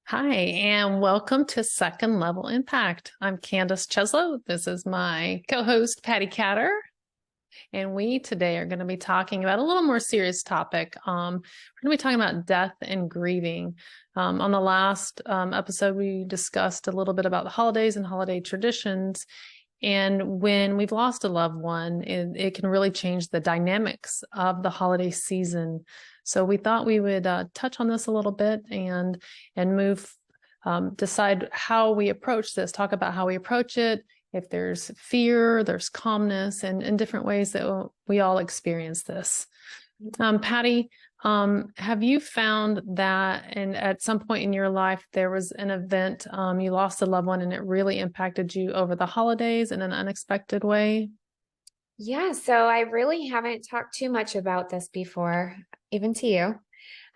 Hi, and welcome to Second Level Impact. I'm Candace Cieslo. This is my co-host, Patti Catter. And we today are going to be talking about a little more serious topic. We're going to be talking about death and grieving. On the last episode, we discussed a little bit about the holidays and holiday traditions. And when we've lost a loved one, it can really change the dynamics of the holiday season. So we thought we would touch on this a little bit and decide how we approach this, talk about how we approach it, if there's fear, there's calmness, and different ways that we all experience this. Patti, have you found that and at some point in your life, there was an event, you lost a loved one and it really impacted you over the holidays in an unexpected way? Yeah, so I really haven't talked too much about this before, even to you.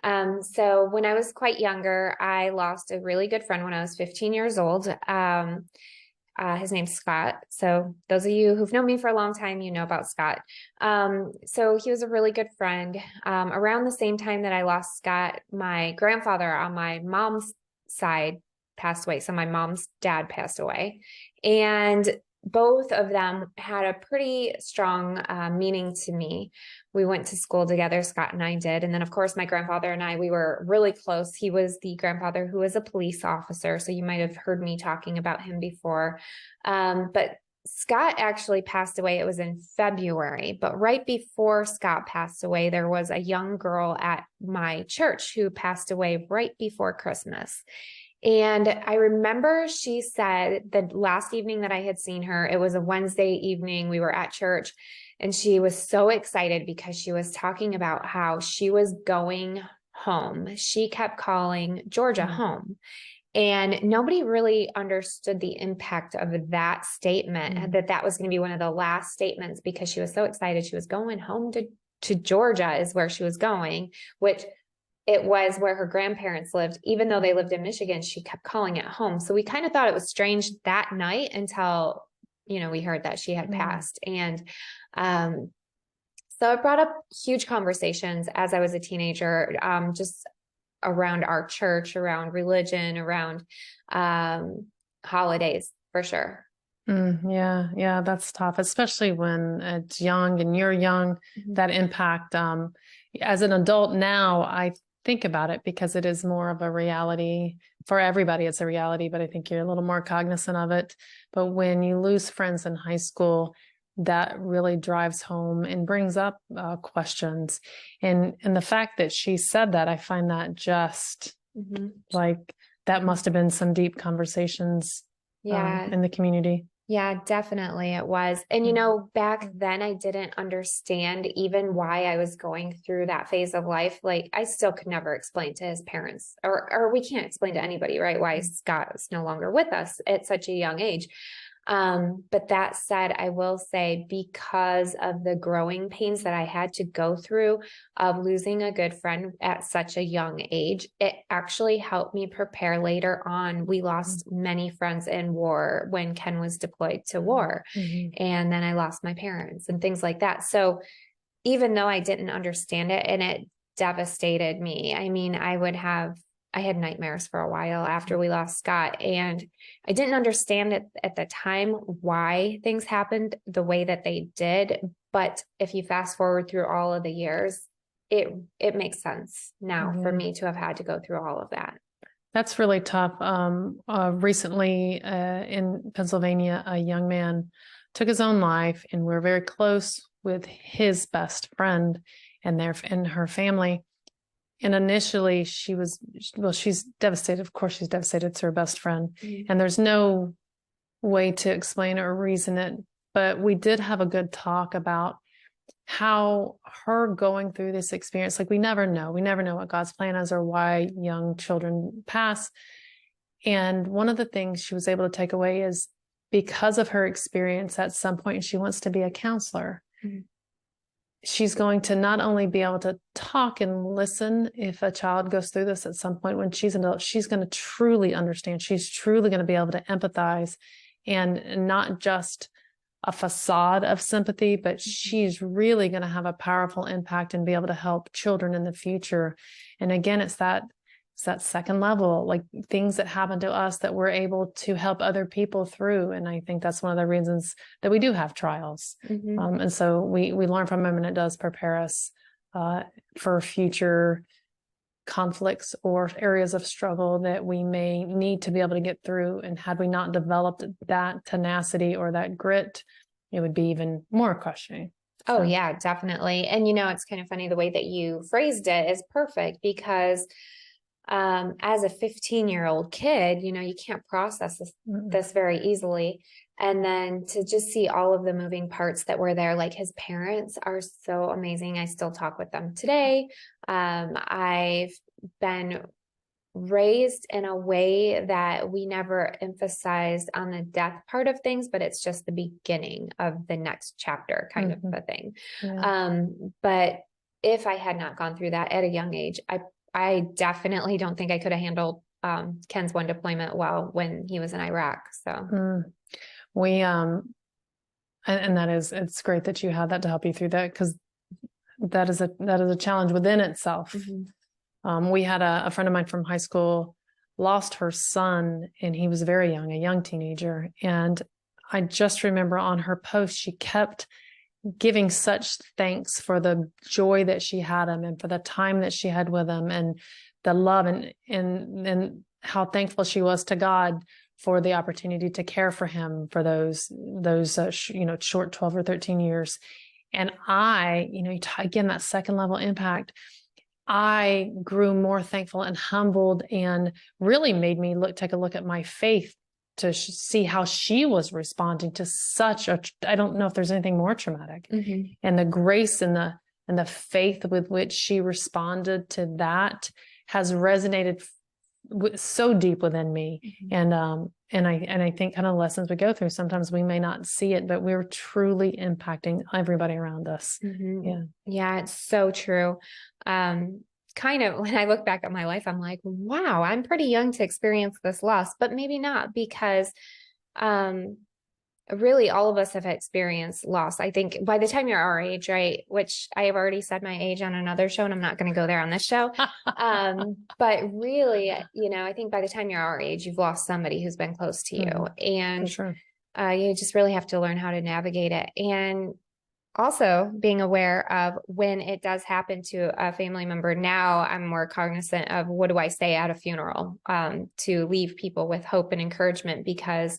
So when I was quite younger, I lost a really good friend when I was 15 years old. His name's Scott. So those of you who've known me for a long time, you know about Scott. So he was a really good friend. Around the same time that I lost Scott, my grandfather on my mom's side passed away. So my mom's dad passed away. And both of them had a pretty strong meaning to me. We went to school together, Scott and I did. And then, of course, my grandfather and I, we were really close. He was the grandfather who was a police officer. So you might have heard me talking about him before. But Scott actually passed away. It was in February. But right before Scott passed away, there was a young girl at my church who passed away right before Christmas. And I remember she said the last evening that I had seen her, it was a Wednesday evening. We were at church and she was so excited because she was talking about how she was going home. She kept calling Georgia home. And nobody really understood the impact of that statement, that was going to be one of the last statements because she was so excited. She was going home to Georgia is where she was going, which it was where her grandparents lived. Even though they lived in Michigan, she kept calling it home. So we kind of thought it was strange that night until, we heard that she had passed. And so it brought up huge conversations as I was a teenager, just around our church, around religion, around holidays, for sure. Yeah, that's tough, especially when it's young and you're young, that impact. As an adult now, I think about it because it is more of a reality for everybody. It's a reality, but I think you're a little more cognizant of it. But when you lose friends in high school, that really drives home and brings up questions. And the fact that she said that, I find that just like that must have been some deep conversations in the community. Yeah, definitely it was. And back then I didn't understand even why I was going through that phase of life. Like I still could never explain to his parents, or we can't explain to anybody, right? Why Scott is no longer with us at such a young age. But that said, I will say because of the growing pains that I had to go through of losing a good friend at such a young age, it actually helped me prepare later on. We lost many friends in war when Ken was deployed to war. And then I lost my parents and things like that. So even though I didn't understand it and it devastated me, I mean, I had nightmares for a while after we lost Scott, and I didn't understand it at the time why things happened the way that they did. But if you fast forward through all of the years, it makes sense now for me to have had to go through all of that. That's really tough. Recently in Pennsylvania, a young man took his own life, and we're very close with his best friend and her family. And initially she's devastated. Of course, she's devastated. It's her best friend. And there's no way to explain or reason it. But we did have a good talk about how her going through this experience, like we never know what God's plan is or why young children pass. And one of the things she was able to take away is because of her experience at some point, she wants to be a counselor. She's going to not only be able to talk and listen if a child goes through this at some point when she's an adult, she's going to truly understand. She's truly going to be able to empathize and not just a facade of sympathy, but she's really going to have a powerful impact and be able to help children in the future. And again, it's it's that second level, like things that happen to us that we're able to help other people through. And I think that's one of the reasons that we do have trials. And so we learn from them, and it does prepare us for future conflicts or areas of struggle that we may need to be able to get through. And had we not developed that tenacity or that grit, it would be even more crushing. Oh, yeah, definitely. And, it's kind of funny the way that you phrased it is perfect because as a 15-year-old kid, you can't process this very easily. And then to just see all of the moving parts that were there, like his parents are so amazing. I still talk with them today. I've been raised in a way that we never emphasized on the death part of things, but it's just the beginning of the next chapter kind of a thing. Yeah. But if I had not gone through that at a young age, I definitely don't think I could have handled Ken's one deployment well when he was in Iraq. So we and that is, it's great that you had that to help you through that, because that is a challenge within itself. We had a friend of mine from high school lost her son, and he was very young, a young teenager. And I just remember on her post, she kept giving such thanks for the joy that she had him and for the time that she had with him and the love and how thankful she was to God for the opportunity to care for him for those short 12 or 13 years. And I, again, that second level impact, I grew more thankful and humbled, and really made me take a look at my faith to see how she was responding to I don't know if there's anything more traumatic, and the grace and the faith with which she responded to that has resonated so deep within me. And I think kind of lessons we go through, sometimes we may not see it, but we're truly impacting everybody around us. Yeah, it's so true. Kind of when I look back at my life, I'm like, wow, I'm pretty young to experience this loss, but maybe not, because really all of us have experienced loss. I think by the time you're our age, right, which I have already said my age on another show, and I'm not going to go there on this show. But really, I think by the time you're our age, you've lost somebody who's been close to you. And you just really have to learn how to navigate it. And also being aware of when it does happen to a family member. Now I'm more cognizant of what do I say at a funeral to leave people with hope and encouragement, because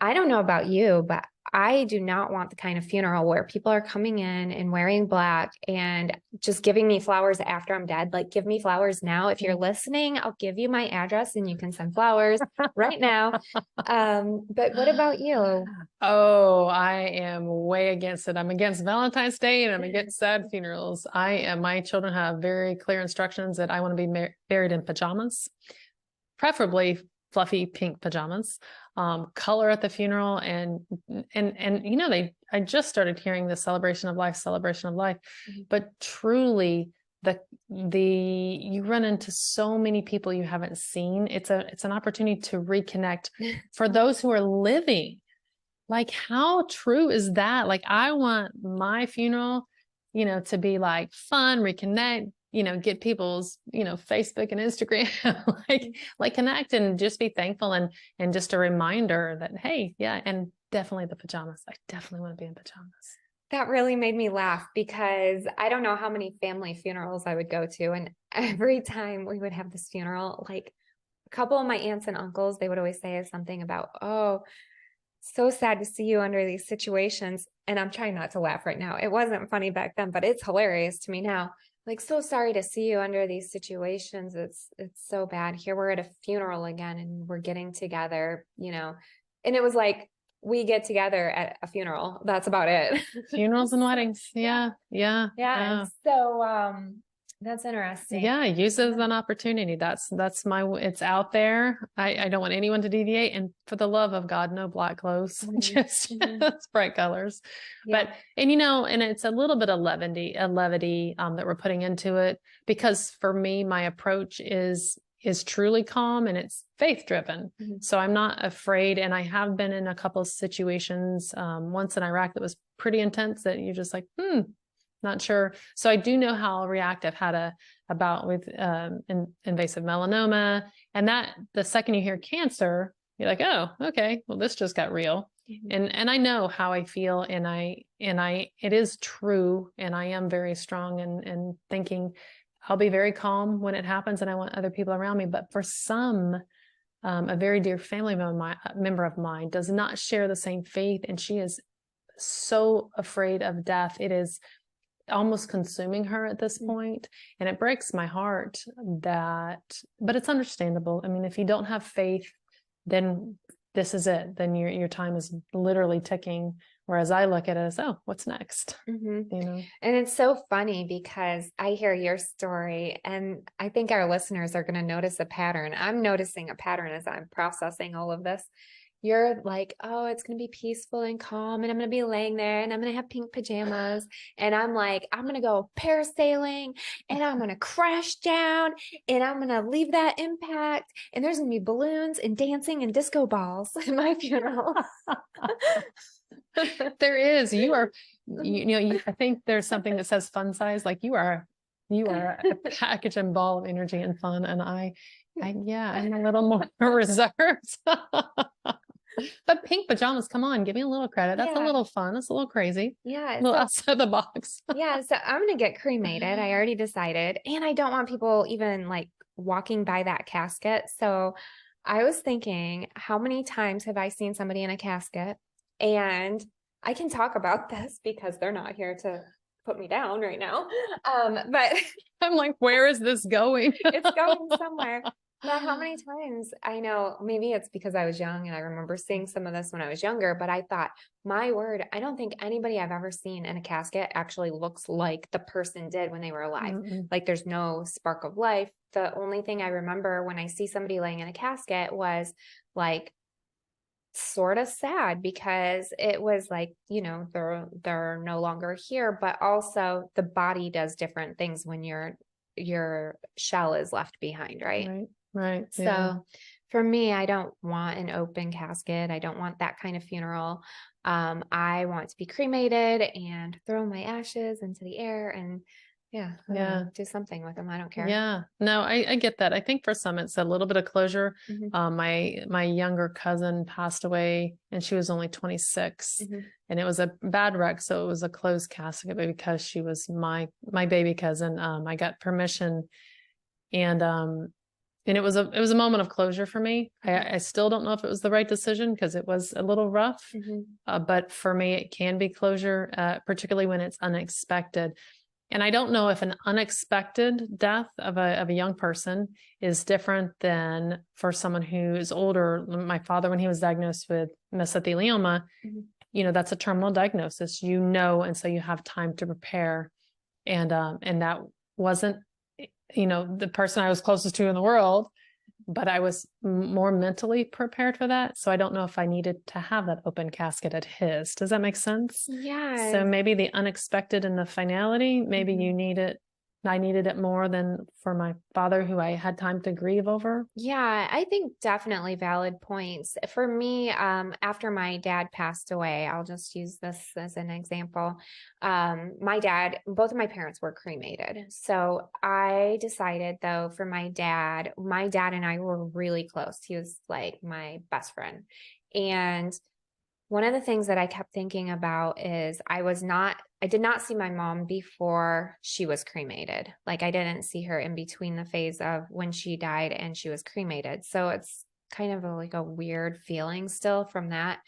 I don't know about you, but I do not want the kind of funeral where people are coming in and wearing black and just giving me flowers after I'm dead. Like, give me flowers now. If you're listening, I'll give you my address and you can send flowers right now. But what about you? Oh, I am way against it. I'm against Valentine's Day, and I'm against sad funerals. My children have very clear instructions that I want to be buried in pajamas, preferably fluffy pink pajamas, color at the funeral. And I just started hearing the celebration of life, but truly you run into so many people you haven't seen. It's an opportunity to reconnect for those who are living. Like, how true is that? Like, I want my funeral, to be like fun, reconnect, get people's, Facebook and Instagram, like connect and just be thankful, and just a reminder that, hey, yeah. And definitely the pajamas. I definitely want to be in pajamas. That really made me laugh, because I don't know how many family funerals I would go to. And every time we would have this funeral, like a couple of my aunts and uncles, they would always say something about, oh, so sad to see you under these situations. And I'm trying not to laugh right now. It wasn't funny back then, but it's hilarious to me now. Like, so sorry to see you under these situations. It's so bad. Here we're at a funeral again, and we're getting together, and it was like, we get together at a funeral. That's about it. Funerals and weddings. Yeah. So, that's interesting. Yeah. Use it as an opportunity. It's out there. I don't want anyone to deviate. And for the love of God, no black clothes, just bright colors. Yeah. And it's a little bit of levity that we're putting into it, because for me, my approach is truly calm, and it's faith driven. So I'm not afraid. And I have been in a couple of situations, once in Iraq, that was pretty intense, that you're just like, not sure. So I do know how I'll react. I've had about with invasive melanoma. And that the second you hear cancer, you're like, oh, okay, well, this just got real. And I know how I feel, and it is true, and I am very strong in thinking I'll be very calm when it happens, and I want other people around me. But for some, a very dear family member of mine does not share the same faith, and she is so afraid of death. It is almost consuming her at this point, and it breaks my heart that, but it's understandable. I mean, if you don't have faith, then this is it. Then your time is literally ticking. Whereas I look at it as, oh, what's next? And it's so funny because I hear your story, and I think our listeners are going to notice a pattern. I'm noticing a pattern as I'm processing all of this. You're like, oh, it's going to be peaceful and calm, and I'm going to be laying there, and I'm going to have pink pajamas. And I'm like, I'm going to go parasailing, and I'm going to crash down, and I'm going to leave that impact. And there's going to be balloons and dancing and disco balls at my funeral. There is. I think there's something that says fun size. Like you are a package and ball of energy and fun. And I'm a little more reserved. But pink pajamas, come on, give me a little credit. That's a little fun. It's a little crazy. Yeah. A little outside the box. Yeah. So I'm going to get cremated. I already decided. And I don't want people even like walking by that casket. So I was thinking, how many times have I seen somebody in a casket? And I can talk about this because they're not here to put me down right now. But I'm like, where is this going? It's going somewhere. But how many times, I know maybe it's because I was young and I remember seeing some of this when I was younger, but I thought, my word, I don't think anybody I've ever seen in a casket actually looks like the person did when they were alive. Like there's no spark of life. The only thing I remember when I see somebody laying in a casket was like sort of sad, because it was like, they're no longer here, but also the body does different things when your shell is left behind, right? Right. So for me, I don't want an open casket. I don't want that kind of funeral. I want to be cremated and throw my ashes into the air and do something with them. I don't care. Yeah, no, I get that. I think for some, it's a little bit of closure. My younger cousin passed away, and she was only 26, and it was a bad wreck. So it was a closed casket, but because she was my baby cousin, I got permission, and it was a moment of closure for me. I still don't know if it was the right decision because it was a little rough, but for me, it can be closure, particularly when it's unexpected. And I don't know if an unexpected death of a young person is different than for someone who is older. My father, when he was diagnosed with mesothelioma, that's a terminal diagnosis, and so you have time to prepare. And that wasn't, the person I was closest to in the world, but I was more mentally prepared for that. So I don't know if I needed to have that open casket at his. Does that make sense? Yeah. So maybe the unexpected and the finality, maybe you need it. I needed it more than for my father, who I had time to grieve over. Yeah, I think definitely valid points. For me, after my dad passed away, I'll just use this as an example. Both of my parents were cremated. So I decided, though, for my dad and I were really close. He was like my best friend. And one of the things that I kept thinking about is I did not see my mom before she was cremated. Like I didn't see her in between the phase of when she died and she was cremated. So it's kind of like a weird feeling still from that.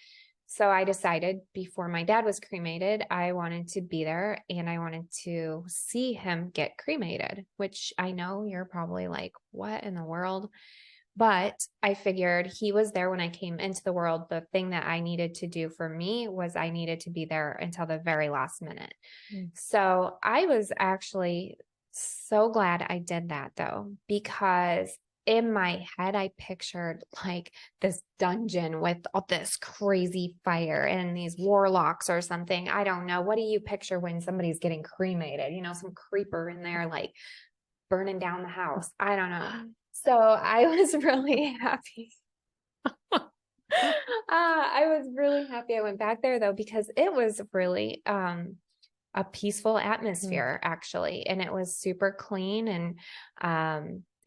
So I decided before my dad was cremated, I wanted to be there and I wanted to see him get cremated, which I know you're probably like, what in the world? But I figured he was there when I came into the world. The thing that I needed to do for me was I needed to be there until the very last minute. So I was actually so glad I did that, though, because in my head, I pictured like this dungeon with all this crazy fire and these warlocks or something. I don't know. What do you picture when somebody's getting cremated? Some creeper in there, like burning down the house. I don't know. So I was really happy. I was really happy I went back there, though, because it was really a a peaceful atmosphere actually. And it was super clean.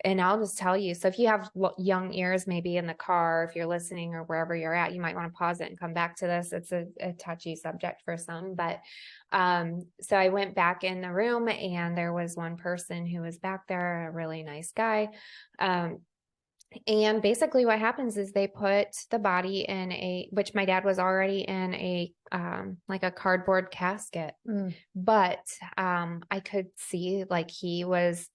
And I'll just tell you, so if you have young ears, maybe in the car, if you're listening or wherever you're at, you might want to pause it and come back to this. It's a touchy subject for some, but, so I went back in the room and there was one person who was back there, a really nice guy. And basically what happens is they put the body in which my dad was already in like a cardboard casket, but, I could see like he was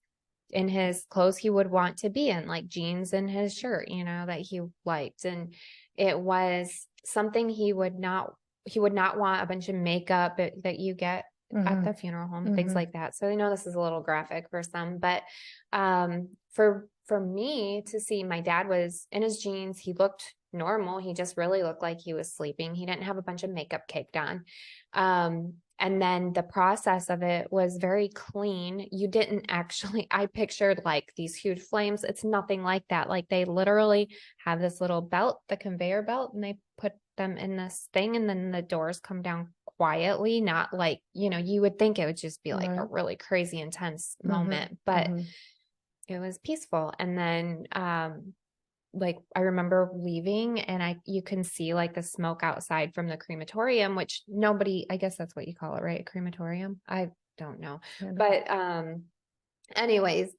in his clothes he would want to be in, like jeans and his shirt, that he liked. And it was something he would not want a bunch of makeup that you get at the funeral home, things like that. So I know this is a little graphic for some, but for me to see my dad was in his jeans, he looked normal. He just really looked like he was sleeping. He didn't have a bunch of makeup caked on. And then the process of it was very clean. You didn't actually, I pictured like these huge flames. It's nothing like that. Like they literally have this little belt, the conveyor belt, and they put them in this thing and then the doors come down quietly, not like, you would think it would just be like a really crazy intense moment, but it was peaceful. And then, like I remember leaving and you can see like the smoke outside from the crematorium, which I guess that's what you call it, right? Crematorium. I don't know. But, anyways,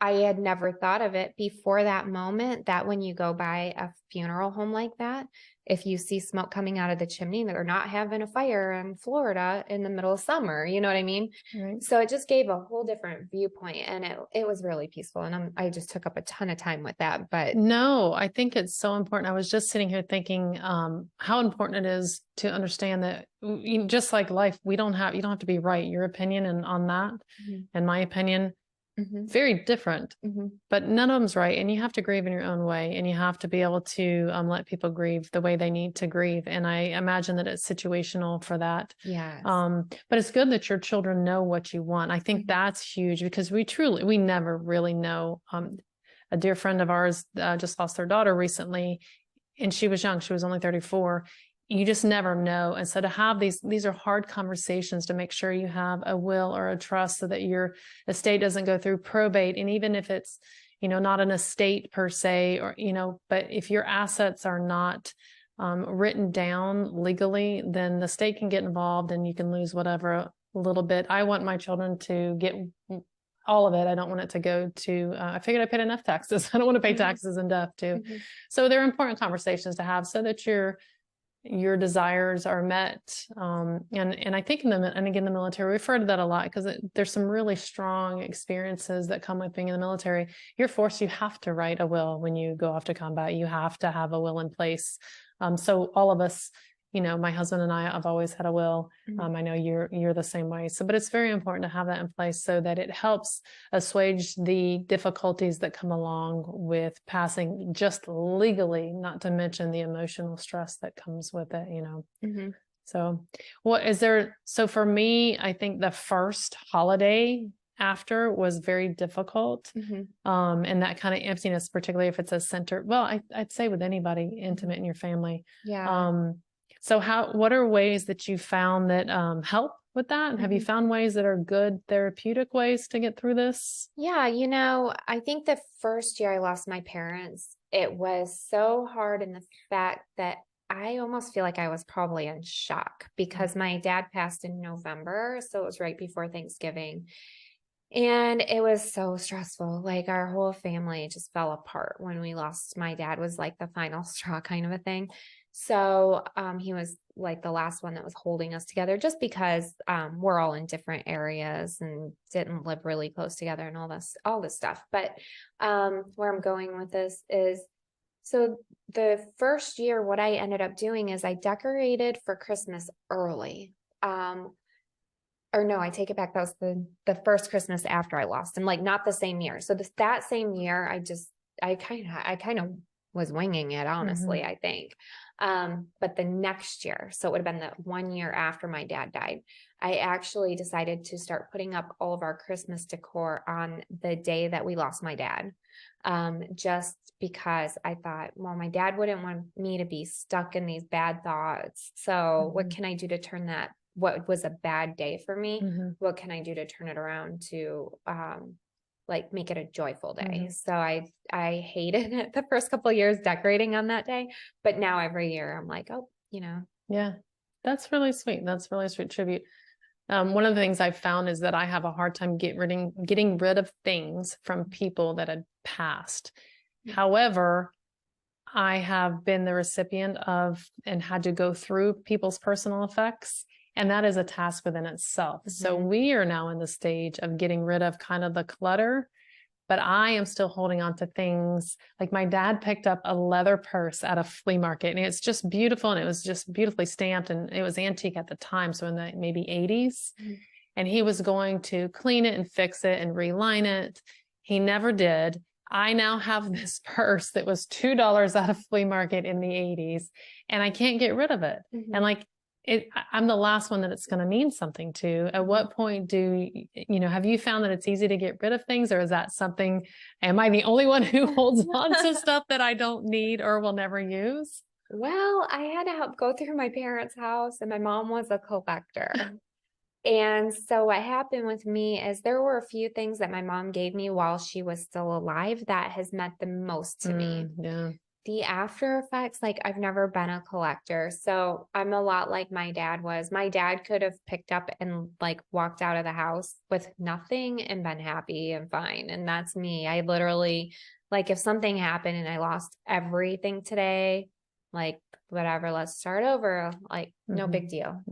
I had never thought of it before that moment that when you go by a funeral home like that, if you see smoke coming out of the chimney, they're not having a fire in Florida in the middle of summer. You know what I mean? Right. So it just gave a whole different viewpoint and it was really peaceful. And I just took up a ton of time with that, but no, I think it's so important. I was just sitting here thinking, how important it is to understand that just like life, you don't have to be right. Your opinion on that and my opinion, very different, but none of them's right. And you have to grieve in your own way and you have to be able to let people grieve the way they need to grieve. And I imagine that it's situational for that. Yes. But it's good that your children know what you want. I think that's huge because we never really know. A dear friend of ours just lost their daughter recently and she was young. She was only 34. You just never know. And so to have these are hard conversations to make sure you have a will or a trust so that your estate doesn't go through probate. And even if it's, not an estate per se, or, but if your assets are not written down legally, then the state can get involved and you can lose whatever a little bit. I want my children to get all of it. I don't want it to go to, I figured I paid enough taxes. I don't want to pay taxes in death too. So they're important conversations to have so that your desires are met. And I think in the military, we refer to that a lot because there's some really strong experiences that come with being in the military. You're forced, you have to write a will when you go off to combat. You have to have a will in place. So all of us, my husband and I have always had a will. I know you're the same way. So, but it's very important to have that in place so that it helps assuage the difficulties that come along with passing just legally, not to mention the emotional stress that comes with it, So what is there? So for me, I think the first holiday after was very difficult. And that kind of emptiness, particularly if it's a center, well, I'd say with anybody intimate in your family. Yeah. So what are ways that you found that help with that? Have you found ways that are good therapeutic ways to get through this? Yeah, I think the first year I lost my parents, it was so hard in the fact that I almost feel like I was probably in shock because my dad passed in November, so it was right before Thanksgiving. And it was so stressful. Like our whole family just fell apart when we lost my dad. Was like the final straw kind of a thing. So he was like the last one that was holding us together just because we're all in different areas and didn't live really close together and all this stuff. But where I'm going with this is, so the first year, what I ended up doing is I decorated for Christmas early. Or no, I take it back. That was the first Christmas after I lost him, like not the same year. So that same year, I kind of was winging it, honestly, I think. But the next year, so it would have been the 1 year after my dad died, I actually decided to start putting up all of our Christmas decor on the day that we lost my dad. Just because I thought, well, my dad wouldn't want me to be stuck in these bad thoughts. So what can I do to turn that what was a bad day for me, Mhm. what can I do to turn it around to like make it a joyful day. Mhm. So I hated it the first couple of years decorating on that day, but now every year I'm like, oh, Yeah, that's really sweet. That's really sweet tribute. One of the things I've found is that I have a hard time getting rid of things from people that had passed. However, I have been the recipient of and had to go through people's personal effects, and that is a task within itself. So we are now in the stage of getting rid of kind of the clutter, but I am still holding on to things. Like my dad picked up a leather purse at a flea market, and it's just beautiful, and it was just beautifully stamped, and it was antique at the time, so in the maybe 80s. And he was going to clean it and fix it and reline it. He never did. I now have this purse that was $2 at a flea market in the 80s, and I can't get rid of it. And like I'm the last one that it's going to mean something to. At what point have you found that it's easy to get rid of things, or is that something, am I the only one who holds on to stuff that I don't need or will never use? Well, I had to help go through my parents' house, and my mom was a collector. And so what happened with me is there were a few things that my mom gave me while she was still alive that has meant the most to me. Yeah. The after effects, like I've never been a collector. So I'm a lot like my dad was. My dad could have picked up and like walked out of the house with nothing and been happy and fine. And that's me. I literally, like if something happened and I lost everything today, like whatever, let's start over. Like no big deal.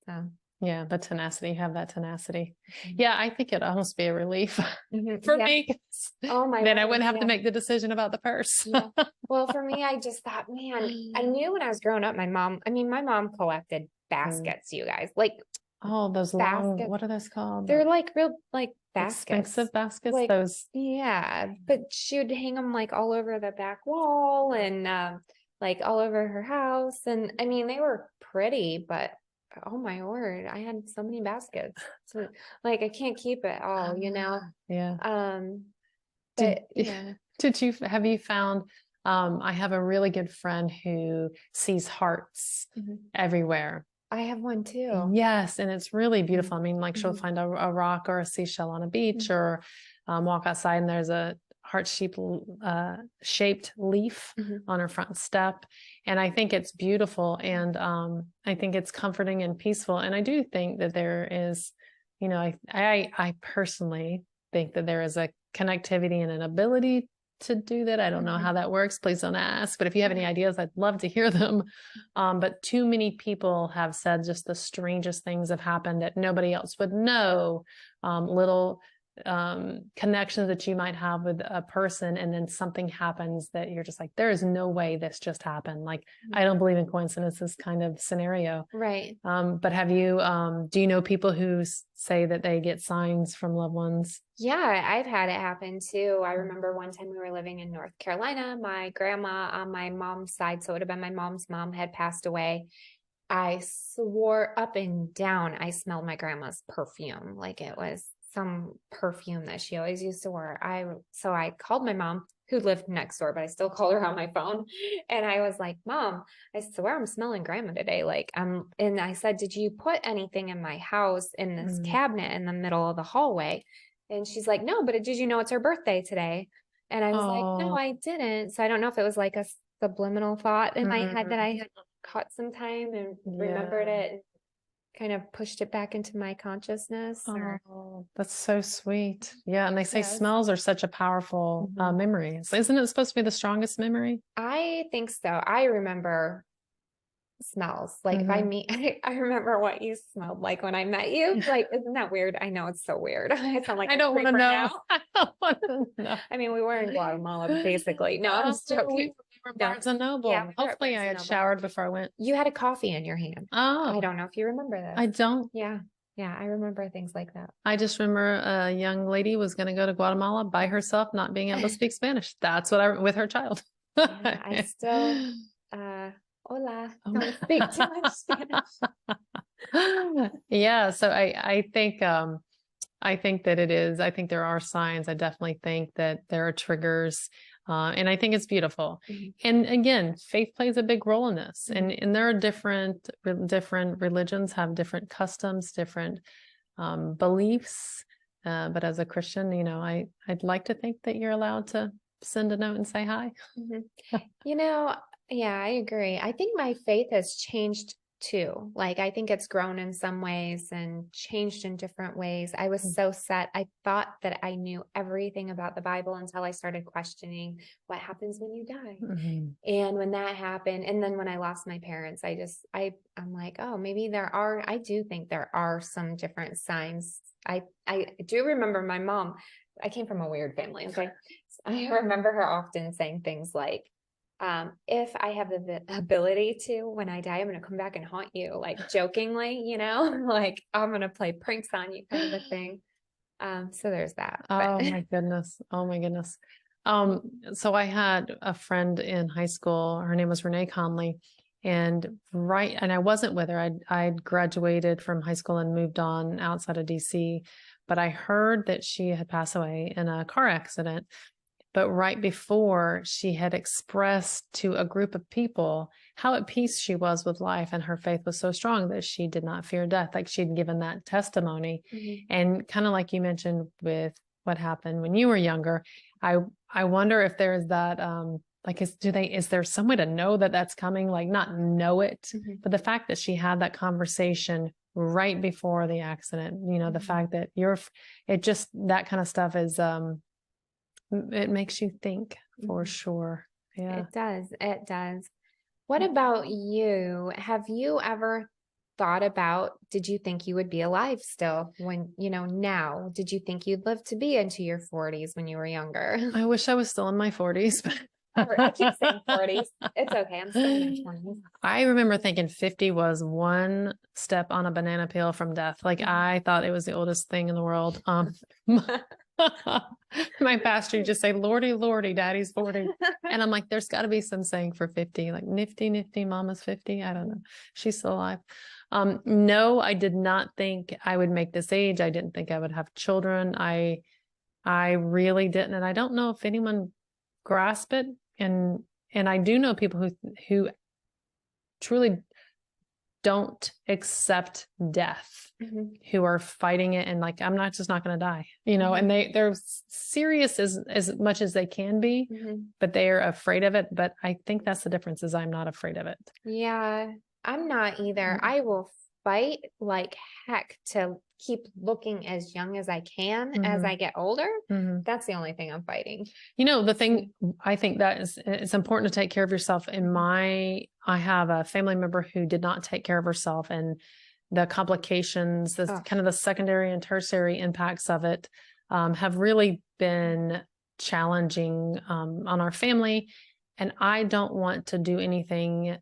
So. Yeah, the tenacity, you have that tenacity. Yeah, I think it'd almost be a relief for Yeah. me. Oh my Then I word, wouldn't have to yeah. make the decision about the purse. Yeah. Well, for me, I just thought, man, I knew when I was growing up, my mom collected baskets, you guys, like Oh, those long, baskets. what are those called? They're like real, like baskets. Expensive baskets, Like, those. yeah, but she would hang them like all over the back wall and like all over her house. And I mean, they were pretty, but oh my word, I had so many baskets. So like I can't keep it all, Yeah. But yeah. Have you found, I have a really good friend who sees hearts everywhere. I have one too. Yes, and it's really beautiful. I mean, like she'll find a rock or a seashell on a beach, or walk outside and there's a shaped leaf on her front step. And I think it's beautiful, and I think it's comforting and peaceful. And I do think that there is, I personally think that there is a connectivity and an ability to do that. I don't know how that works. Please don't ask. But if you have any ideas, I'd love to hear them. But too many people have said just the strangest things have happened that nobody else would know. Little connections that you might have with a person, and then something happens that you're just like, there is no way this just happened. Like, I don't believe in coincidences kind of scenario. Right. But do you know people who say that they get signs from loved ones? Yeah, I've had it happen too. I remember one time we were living in North Carolina. My grandma on my mom's side, so it would have been my mom's mom, had passed away. I swore up and down I smelled my grandma's perfume. Like it was some perfume that she always used to wear. So I called my mom, who lived next door, but I still call her on my phone. And I was like, Mom, I swear I'm smelling grandma today. And I said, did you put anything in my house in this cabinet in the middle of the hallway? And she's like, no, but did you know it's her birthday today? And I was like, no, I didn't. So I don't know if it was like a subliminal thought in my head that I had caught some time and remembered it and kind of pushed it back into my consciousness. Oh, that's so sweet. Yeah. And they say smells are such a powerful memory. So isn't it supposed to be the strongest memory? I think so. I remember smells. Like if I remember what you smelled like when I met you. Like, isn't that weird? I know it's so weird. I sound like I don't want to know. I don't want to know. I mean, we were in Guatemala basically. No, I'm just joking. We were Barnes and Noble. Yeah, hopefully I had showered before I went. You had a coffee in your hand. Oh, I don't know if you remember that. I don't. Yeah. Yeah, I remember things like that. I just remember a young lady was going to go to Guatemala by herself, not being able to speak Spanish. That's what with her child. Yeah, I still hola. Don't speak too much Spanish. Yeah, so I think that it is. I think there are signs. I definitely think that there are triggers. And I think it's beautiful. Mhm. And again, faith plays a big role in this. Mhm. And there are different religions have different customs, different beliefs. But as a Christian, I'd like to think that you're allowed to send a note and say hi. Mhm. Yeah, I agree. I think my faith has changed too. Like, I think it's grown in some ways and changed in different ways. I was so set. I thought that I knew everything about the Bible until I started questioning what happens when you die. Mhm. And when that happened, and then when I lost my parents, I'm like, oh, maybe I do think there are some different signs. I do remember my mom, I came from a weird family. Okay. I remember her often saying things like, if I have the ability to, when I die, I'm going to come back and haunt you, like jokingly, like I'm going to play pranks on you kind of a thing. So there's that, but Oh my goodness. Oh my goodness. So I had a friend in high school. Her name was Renee Conley. And I wasn't with her. I'd graduated from high school and moved on outside of DC. But I heard that she had passed away in a car accident. But right before, she had expressed to a group of people how at peace she was with life, and her faith was so strong that she did not fear death. Like, she'd given that testimony. Mhm. And kind of like you mentioned with what happened when you were younger, I wonder if there's that like, is there some way to know that that's coming? Like, not know it, Mhm. but the fact that she had that conversation right before the accident, the Mhm. fact that that kind of stuff is it makes you think for Mhm. sure. Yeah. It does. It does. What about you? Have you ever thought about, did you think you would be alive still when, now? Did you think you'd live to be into your 40s when you were younger? I wish I was still in my 40s, I keep saying 40s. It's okay. I'm still in my 20s. I remember thinking 50 was one step on a banana peel from death. Like, I thought it was the oldest thing in the world. My pastor would just say, Lordy, Lordy, daddy's 40. And I'm like, there's got to be some saying for 50, like nifty, nifty, mama's 50. I don't know. She's still alive. No, I did not think I would make this age. I didn't think I would have children. I really didn't. And I don't know if anyone grasped it. And I do know people who truly don't accept death, Mhm. who are fighting it and like, I'm not going to die, and they're serious as much as they can be, Mhm. but they are afraid of it. But I think that's the difference, is I'm not afraid of it. Yeah, I'm not either. I will fight like heck to keep looking as young as I can as I get older. Mhm. That's the only thing I'm fighting. The thing, I think that it's important to take care of yourself. I have a family member who did not take care of herself, and the complications, Oh. kind of the secondary and tertiary impacts of it, have really been challenging, on our family. And I don't want to do anything.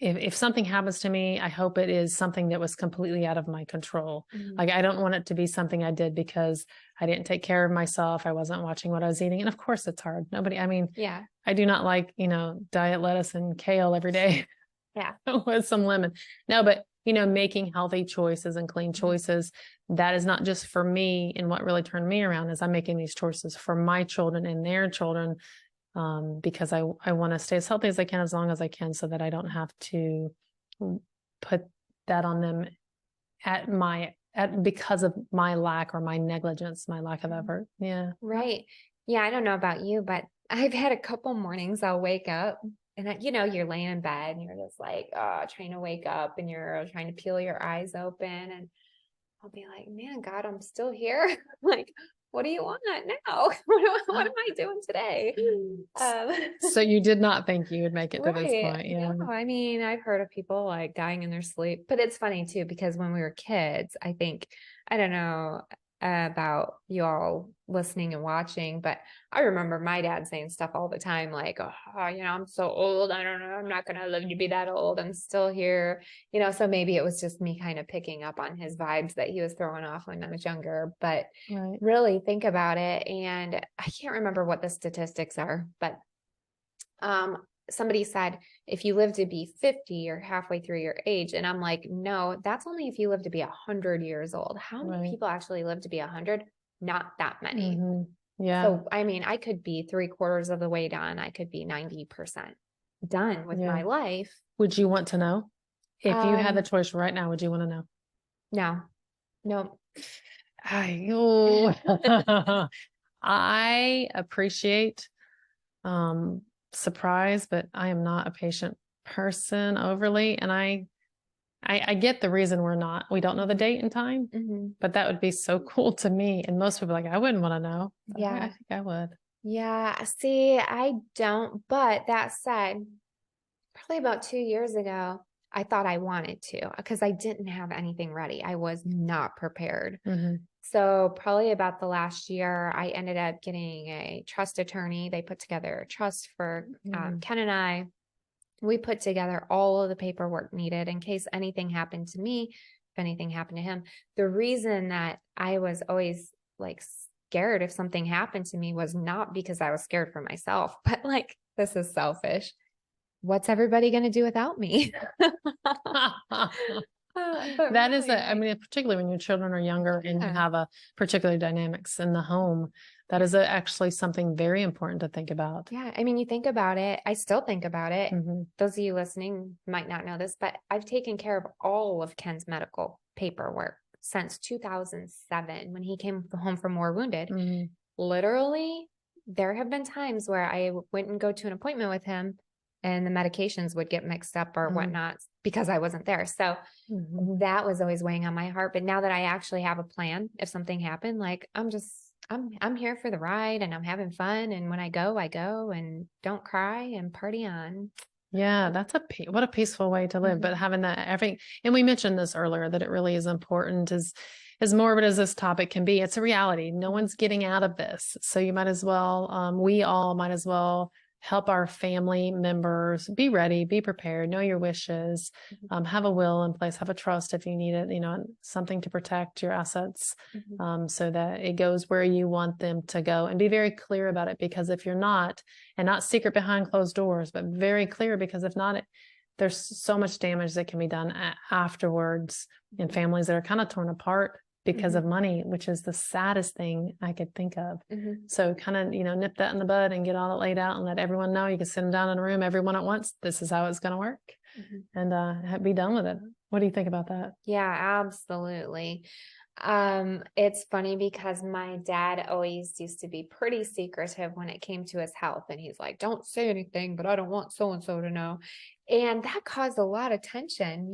If something happens to me, I hope it is something that was completely out of my control. Mhm. Like, I don't want it to be something I did because I didn't take care of myself. I wasn't watching what I was eating. And of course it's hard. Yeah. I do not like, diet lettuce and kale every day Yeah. with some lemon. No, but, making healthy choices and clean choices, that is not just for me. And what really turned me around is I'm making these choices for my children and their children, because I want to stay as healthy as I can, as long as I can, so that I don't have to put that on them because of my lack or my negligence, my lack of effort. Yeah. Right. Yeah. I don't know about you, but I've had a couple mornings I'll wake up and you're laying in bed and you're just like, trying to wake up and you're trying to peel your eyes open, and I'll be like, man, God, I'm still here. Like, what do you want now? What am I doing today? So you did not think you would make it to this Right. point. Yeah. No, I mean, I've heard of people like dying in their sleep, but it's funny too, because when we were kids, I don't know about you all listening and watching, but I remember my dad saying stuff all the time, like, oh, I'm so old. I don't know. I'm not going to live to be that old. I'm still here, so maybe it was just me kind of picking up on his vibes that he was throwing off when I was younger, but Right. really think about it. And I can't remember what the statistics are, but somebody said, if you live to be 50, you're halfway through your age. And I'm like, no, that's only if you live to be 100 years old. How many Right. people actually live to be 100? Not that many. Mhm. Yeah. So, I mean, I could be 3/4 of the way done. I could be 90% done with my life. Would you want to know? If you had the Um, choice right now, would you want to know? no. I appreciate surprise, but I am not a patient person overly. And I get the reason we don't know the date and time, but that would be so cool to me. And most people are like, I wouldn't want to know. But I Yeah. think I would. Yeah. See, I don't, but that said, probably about 2 years ago, I thought I wanted to because I didn't have anything ready. I was not prepared. So probably about the last year, I ended up getting a trust attorney. They put together a trust for Ken and I. We put together all of the paperwork needed in case anything happened to me, if anything happened to him. The reason that I was always like scared if something happened to me was not because I was scared for myself, but like, this is selfish. What's everybody going to do without me? That is I mean, particularly when your children are younger and you have a particular dynamics in the home, that is actually something very important to think about. Yeah. I mean, you think about it. I still think about it. Those of you listening might not know this, but I've taken care of all of Ken's medical paperwork since 2007 when he came home from war wounded. Literally, there have been times where I wouldn't go to an appointment with him and the medications would get mixed up or whatnot because I wasn't there. So that was always weighing on my heart. But now that I actually have a plan, if something happened, like I'm here for the ride and I'm having fun. And when I go and don't cry and party on. Yeah, that's what a peaceful way to live. But having that, and we mentioned this earlier, that it really is important, as morbid as this topic can be, it's a reality. No one's getting out of this. So you might as well, we all might as well help our family members be ready, be prepared, know your wishes, have a will in place, have a trust if you need it, something to protect your assets, so that it goes where you want them to go, and be very clear about it. Because if you're not, and not secret behind closed doors, but very clear, because if not, there's so much damage that can be done afterwards in families that are kind of torn apart because of money, which is the saddest thing I could think of. So kind of, nip that in the bud and get all it laid out and let everyone know. You can sit them down in a room, everyone at once. This is how it's going to work, and be done with it. What do you think about that? Yeah, absolutely. It's funny because my dad always used to be pretty secretive when it came to his health. And he's like, don't say anything, but I don't want so-and-so to know. And that caused a lot of tension,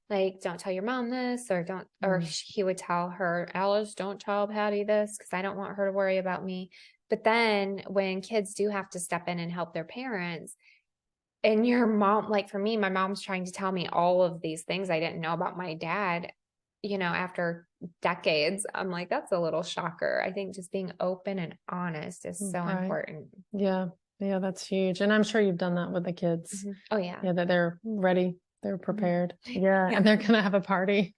like, don't tell your mom this, or he would tell her, Alice, don't tell Patty this, because I don't want her to worry about me. But then when kids do have to step in and help their parents, and your mom, like for me, my mom's trying to tell me all of these things I didn't know about my dad, after decades, I'm like, that's a little shocker. I think just being open and honest is so important. Yeah. Yeah, that's huge. And I'm sure you've done that with the kids. Oh yeah. Yeah, that they're ready, they're prepared. Yeah. And they're going to have a party.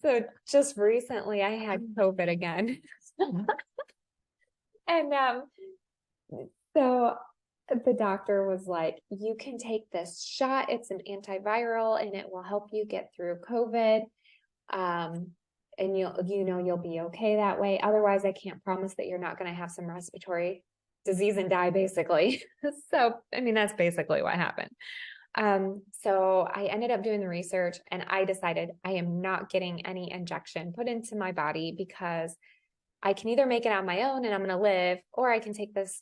So just recently I had COVID again. And so the doctor was like, you can take this shot. It's an antiviral and it will help you get through COVID. And you'll be okay that way. Otherwise, I can't promise that you're not going to have some respiratory disease and die, basically. So, I mean, that's basically what happened. So I ended up doing the research and I decided I am not getting any injection put into my body, because I can either make it on my own and I'm going to live, or I can take this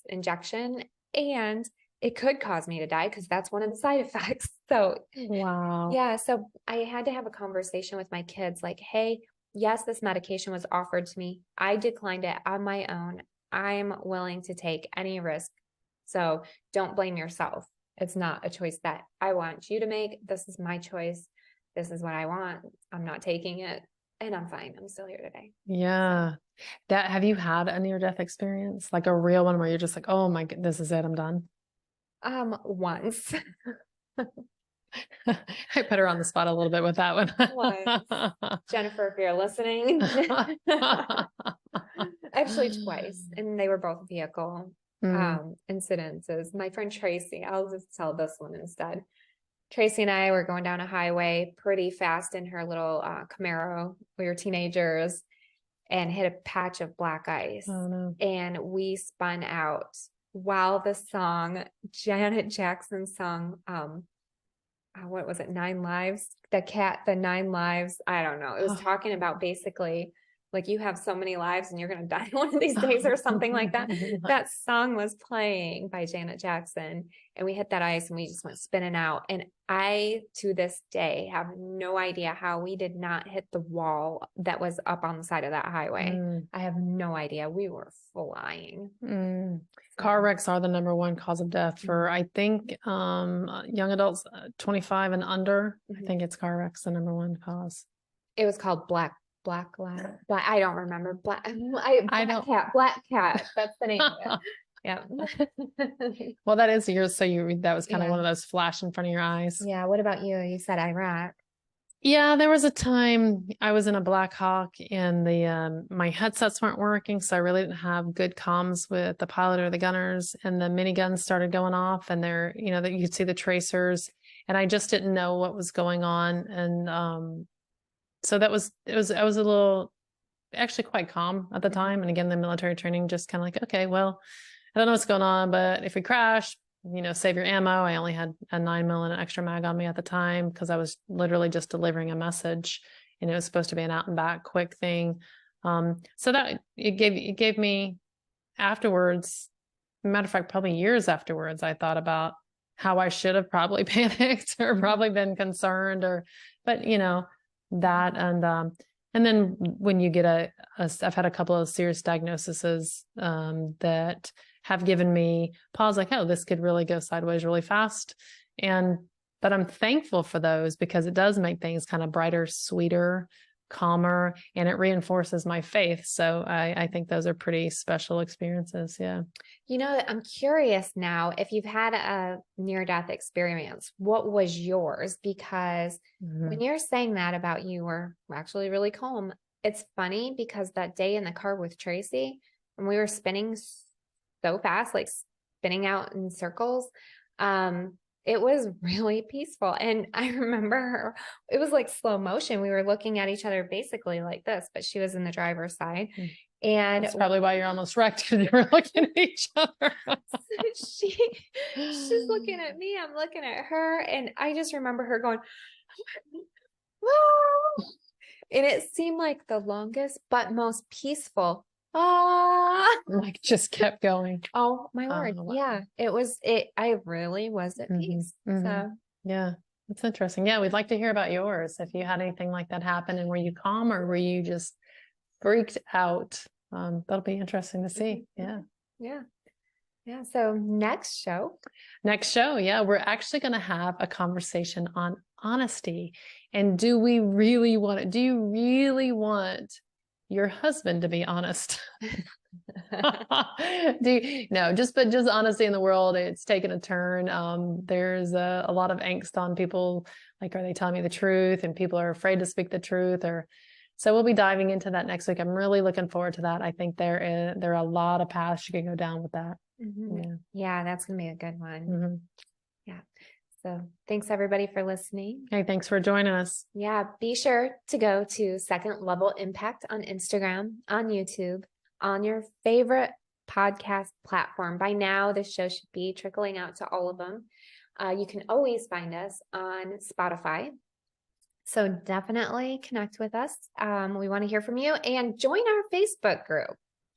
injection and it could cause me to die, because that's one of the side effects. So, wow. Yeah. So I had to have a conversation with my kids like, hey, yes, this medication was offered to me. I declined it on my own. I'm willing to take any risk. So don't blame yourself. It's not a choice that I want you to make. This is my choice. This is what I want. I'm not taking it, and I'm fine. I'm still here today. Yeah. Have you had a near-death experience? Like a real one where you're just like, oh my God, this is it, I'm done? Once. I put her on the spot a little bit with that one. Once. Jennifer, if you're listening. Actually twice, and they were both vehicle incidences. My friend Tracy, I'll just tell this one instead. Tracy and I were going down a highway pretty fast in her little Camaro. We were teenagers, and hit a patch of black ice. Oh no. And we spun out while the song, Janet Jackson's song, what was it? 9 Lives, the 9 Lives. I don't know. It was talking about basically like you have so many lives and you're going to die one of these days or something like that. That song was playing by Janet Jackson and we hit that ice and we just went spinning out. And I, to this day, have no idea how we did not hit the wall that was up on the side of that highway. I have no idea. We were flying. Car wrecks are the number one cause of death for, I think, young adults 25 and under. I think it's car wrecks, the number one cause. It was called Black I don't remember. Black Cat. That's the name of it. Yeah. Well, that is yours. So that was kind of one of those flash in front of your eyes. Yeah. What about you? You said Iraq. Yeah, there was a time I was in a Black Hawk and my headsets weren't working, so I really didn't have good comms with the pilot or the gunners, and the miniguns started going off, and that you'd see the tracers, and I just didn't know what was going on, and so I was a little, actually quite calm at the time, and again, the military training just kind of like, okay, well, I don't know what's going on, but if we crash, save your ammo. I only had a 9mm and an extra mag on me at the time because I was literally just delivering a message, and it was supposed to be an out and back quick thing. So that it gave me afterwards, matter of fact, probably years afterwards, I thought about how I should have probably panicked or probably been concerned but that, and then when you get I've had a couple of serious diagnoses that have given me pause, like, oh, this could really go sideways really fast. But I'm thankful for those because it does make things kind of brighter, sweeter, calmer, and it reinforces my faith. So I think those are pretty special experiences. Yeah. I'm curious now if you've had a near-death experience, what was yours? Because when you're saying that about you were actually really calm, it's funny because that day in the car with Tracy, when we were spinning so fast, like spinning out in circles, it was really peaceful. And I remember it was like slow motion. We were looking at each other basically like this, but she was in the driver's side. And that's probably why you're almost wrecked, because you were looking at each other. She's looking at me, I'm looking at her, and I just remember her going, whoa! And it seemed like the longest but most peaceful. Like just kept going. Oh my word. Wow. Yeah. I really was at peace. So yeah, that's interesting. Yeah, we'd like to hear about yours. If you had anything like that happen, and were you calm or were you just freaked out? That'll be interesting to see. Yeah. So next show. Yeah, we're actually going to have a conversation on honesty. And do you really want your husband to be honest? Just honesty in the world. It's taken a turn. There's a lot of angst on people. Like, are they telling me the truth? And people are afraid to speak the truth. So we'll be diving into that next week. I'm really looking forward to that. I think there are a lot of paths you can go down with that. Yeah, that's gonna be a good one. Yeah. So thanks everybody for listening. Hey, thanks for joining us. Yeah, be sure to go to Second Level Impact on Instagram, on YouTube, on your favorite podcast platform. By now, this show should be trickling out to all of them. You can always find us on Spotify. So definitely connect with us. We want to hear from you and join our Facebook group.